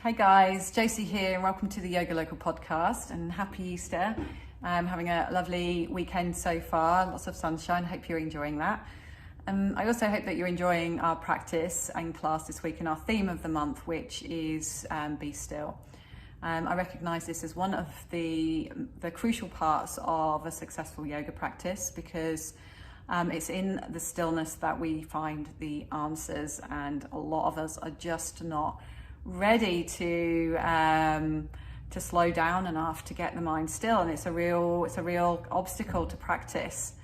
Hey guys, Josie here and welcome to the YogaLocal podcast and happy Easter. I'm having a lovely weekend so far, lots of sunshine, hope you're enjoying that. I also hope that you're enjoying our practice and class this week and our theme of the month, which is Be Still. I recognise this as one of the crucial parts of a successful yoga practice because it's in the stillness that we find the answers, and a lot of us are just not ready to slow down enough to get the mind still, and it's a real obstacle to practice.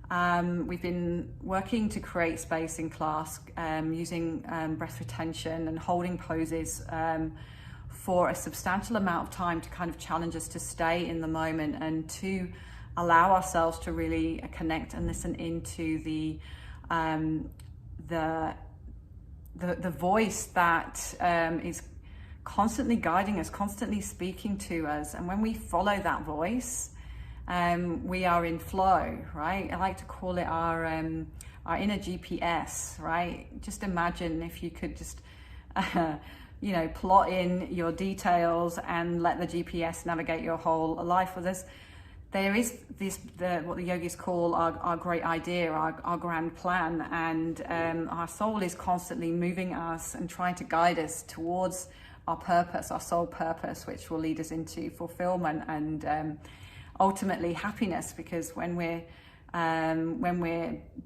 We've been working to create space in class using breath retention and holding poses for a substantial amount of time to kind of challenge us to stay in the moment and to allow ourselves to really connect and listen into the voice that is constantly guiding us, constantly speaking to us. And when we follow that voice, we are in flow, right? I like to call it our inner GPS, right? Just imagine if you could just plot in your details and let the GPS navigate your whole life. Well, there is what the yogis call our great idea, our grand plan, and our soul is constantly moving us and trying to guide us towards our purpose, our soul purpose, which will lead us into fulfillment and ultimately happiness. Because when we're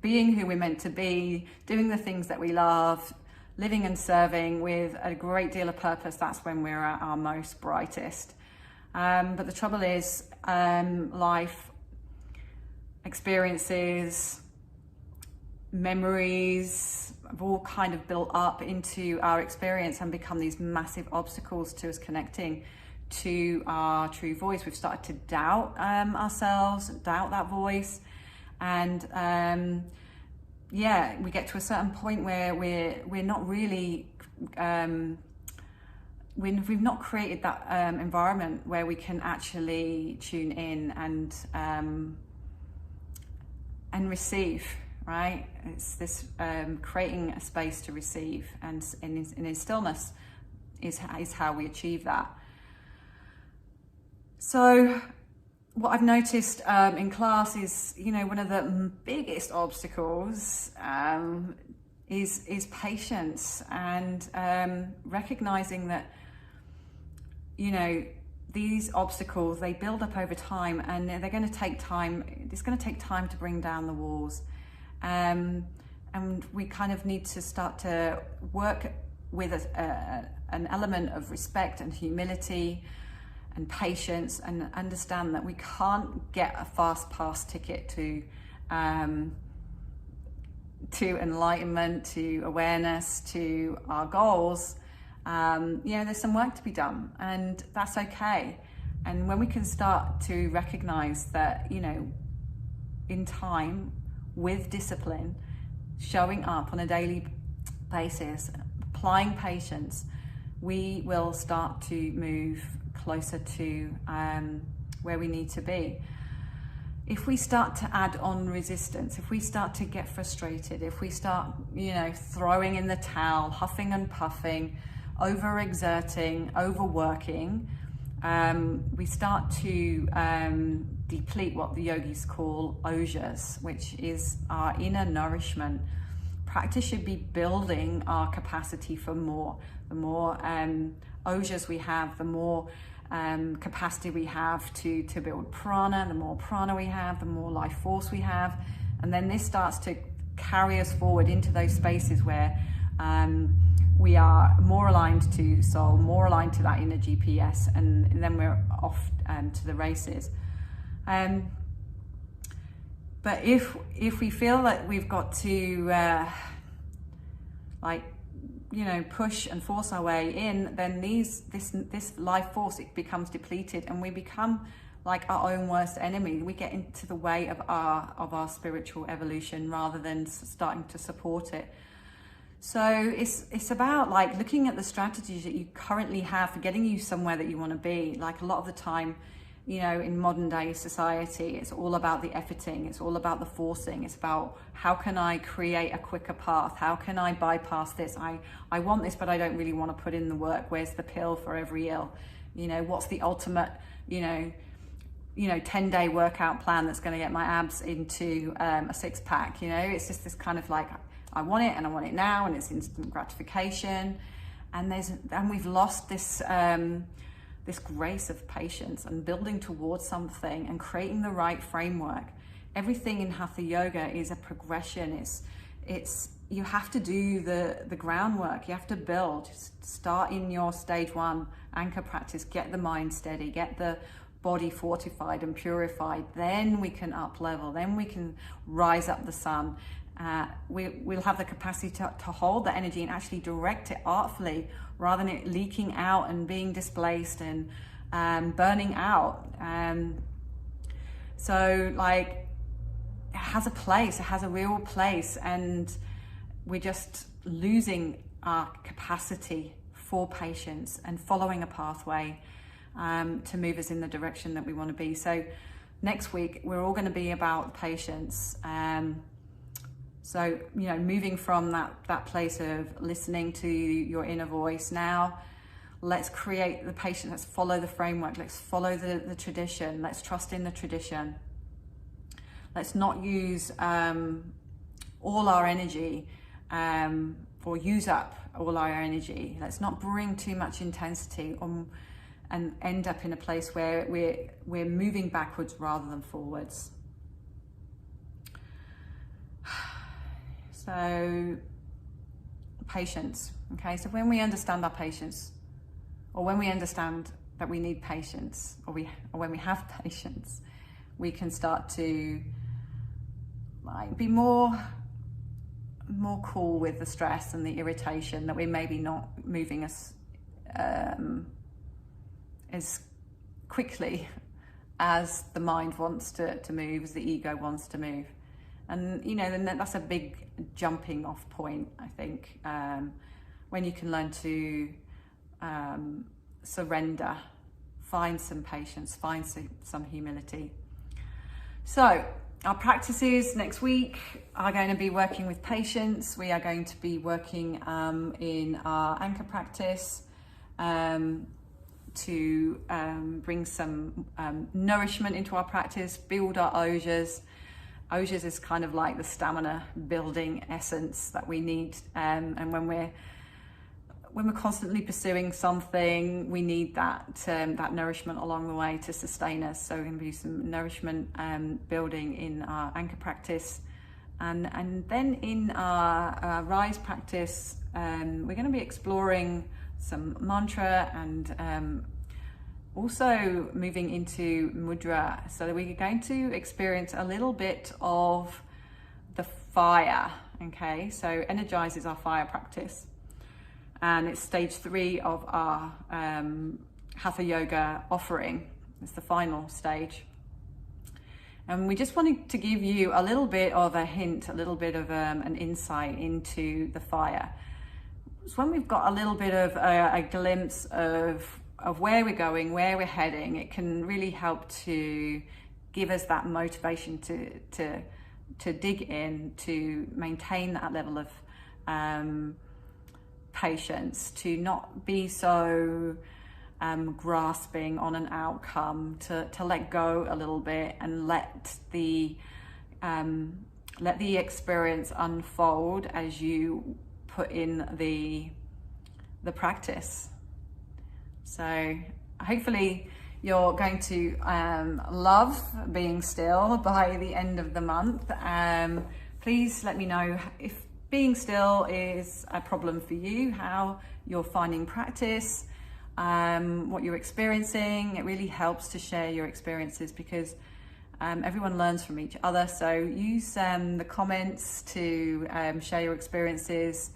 being who we're meant to be, doing the things that we love, living and serving with a great deal of purpose, that's when we're at our most brightest. But the trouble is, life experiences, memories have all kind of built up into our experience and become these massive obstacles to us connecting to our true voice. We've started to doubt ourselves, doubt that voice, and we get to a certain point where we're not really we've not created that environment where we can actually tune in and receive, right? It's this creating a space to receive, and in stillness is how we achieve that. So what I've noticed in class is, one of the biggest obstacles is patience, and recognizing that these obstacles, they build up over time, and they're going to take time. It's going to take time to bring down the walls, and we kind of need to start to work with an element of respect and humility and patience, and understand that we can't get a fast pass ticket to enlightenment, to awareness, to our goals. There's some work to be done, and that's okay. And when we can start to recognize that, in time, with discipline, showing up on a daily basis, applying patience, we will start to move closer to where we need to be. If we start to add on resistance, if we start to get frustrated, if we start, throwing in the towel, huffing and puffing, overexerting, overworking, we start to deplete what the yogis call Oshas, which is our inner nourishment. Practice should be building our capacity for more. The more Oshas we have, the more capacity we have to build prana. The more prana we have, the more life force we have. And then this starts to carry us forward into those spaces where we are more aligned to soul, more aligned to that inner GPS, and then we're off to the races. But if we feel that we've got to push and force our way in, then this life force, it becomes depleted, and we become like our own worst enemy. We get into the way of our spiritual evolution rather than starting to support it. So it's about looking at the strategies that you currently have for getting you somewhere that you want to be. Like, a lot of the time, you know, in modern day society, it's all about the efforting, it's all about the forcing, it's about how can I create a quicker path, how can I bypass this, I want this but I don't really want to put in the work, where's the pill for every ill, you know, what's the ultimate, you know, 10-day workout plan that's going to get my abs into a six-pack. You know, it's just this kind of like, I want it and I want it now, and it's instant gratification, and we've lost this this grace of patience and building towards something and creating the right framework. Everything in Hatha Yoga is a progression. It's you have to do the groundwork. You have to build. Start in your stage 1 anchor practice. Get the mind steady. Get the body fortified and purified. Then we can up level. Then we can rise up the sun. We'll have the capacity to hold the energy and actually direct it artfully, rather than it leaking out and being displaced and burning out. So like, it has a place, it has a real place, and we're just losing our capacity for patience and following a pathway to move us in the direction that we want to be. So next week, we're all going to be about patience. So, you know, moving from that place of listening to your inner voice, now let's create the patience, let's follow the framework, let's follow the tradition, let's trust in the tradition. Let's not use all our energy or use up all our energy. Let's not bring too much intensity and end up in a place where we're moving backwards rather than forwards. So, patience, okay? So when we understand our patience, or when we understand that we need patience, or when we have patience, we can start to like be more cool with the stress and the irritation that we're maybe not moving as quickly as the mind wants to move, as the ego wants to move. And, you know, then that's a big jumping off point, I think, when you can learn to surrender, find some patience, find some humility. So our practices next week are going to be working with patience. We are going to be working in our anchor practice to bring some nourishment into our practice, build our Oshas. Oshas is kind of like the stamina building essence that we need, and when we're constantly pursuing something, we need that nourishment along the way to sustain us. So we're going to do some nourishment building in our anchor practice, and then in our rise practice, we're going to be exploring some mantra and also moving into mudra, so that we're going to experience a little bit of the fire. Okay, so energize is our fire practice, and it's stage 3 of our Hatha Yoga offering. It's the final stage, and we just wanted to give you a little bit of a hint, a little bit of an insight into the fire. So when we've got a little bit of a glimpse of where we're going, where we're heading, it can really help to give us that motivation to dig in, to maintain that level of patience, to not be so grasping on an outcome, to let go a little bit and let the experience unfold as you put in the practice. So hopefully you're going to love being still by the end of the month. Please let me know if being still is a problem for you, how you're finding practice, what you're experiencing. It really helps to share your experiences, because everyone learns from each other. So use the comments to share your experiences,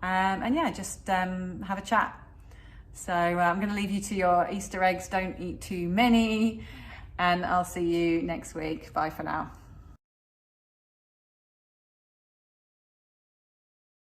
and yeah, just have a chat. So I'm going to leave you to your Easter eggs. Don't eat too many, and I'll see you next week. Bye for now.